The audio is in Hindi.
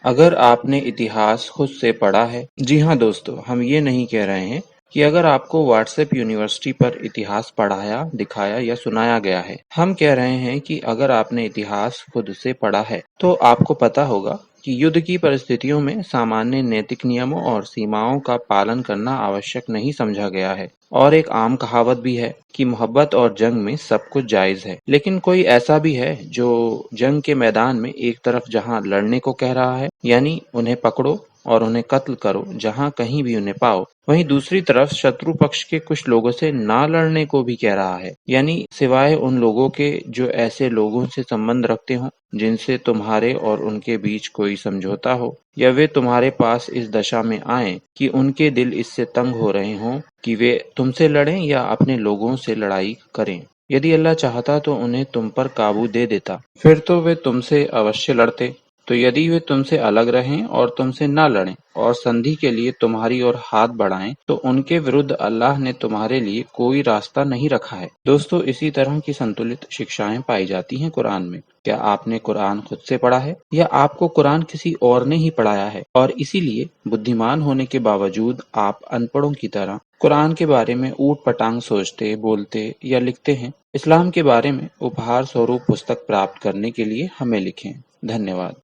अगर आपने इतिहास खुद से पढ़ा है। जी हाँ दोस्तों, हम ये नहीं कह रहे हैं कि अगर आपको व्हाट्सएप यूनिवर्सिटी पर इतिहास पढ़ाया, दिखाया या सुनाया गया है। हम कह रहे हैं कि अगर आपने इतिहास खुद से पढ़ा है, तो आपको पता होगा कि युद्ध की परिस्थितियों में सामान्य नैतिक नियमों और सीमाओं का पालन करना आवश्यक नहीं समझा गया है। और एक आम कहावत भी है कि मोहब्बत और जंग में सब कुछ जायज है। लेकिन कोई ऐसा भी है जो जंग के मैदान में एक तरफ जहां लड़ने को कह रहा है, यानी उन्हें पकड़ो और उन्हें कत्ल करो जहां कहीं भी उन्हें पाओ, वहीं दूसरी तरफ शत्रु पक्ष के कुछ लोगों से ना लड़ने को भी कह रहा है, यानी सिवाय उन लोगों के जो ऐसे लोगों से संबंध रखते हों जिनसे तुम्हारे और उनके बीच कोई समझौता हो, या वे तुम्हारे पास इस दशा में आएं कि उनके दिल इससे तंग हो रहे हों कि वे तुमसे लड़ें या अपने लोगों से लड़ाई करें। यदि अल्लाह चाहता तो उन्हें तुम पर काबू दे देता, फिर तो वे तुमसे अवश्य लड़ते। तो यदि वे तुमसे अलग रहें और तुमसे न लड़ें और संधि के लिए तुम्हारी ओर हाथ बढ़ाएं, तो उनके विरुद्ध अल्लाह ने तुम्हारे लिए कोई रास्ता नहीं रखा है। दोस्तों, इसी तरह की संतुलित शिक्षाएं पाई जाती हैं कुरान में। क्या आपने कुरान खुद से पढ़ा है, या आपको कुरान किसी और ने ही पढ़ाया है, और इसीलिए बुद्धिमान होने के बावजूद आप अनपढ़ों की तरह कुरान के बारे में ऊट पटांग सोचते, बोलते या लिखते हैं? इस्लाम के बारे में उपहार स्वरूप पुस्तक प्राप्त करने के लिए हमें लिखें। धन्यवाद।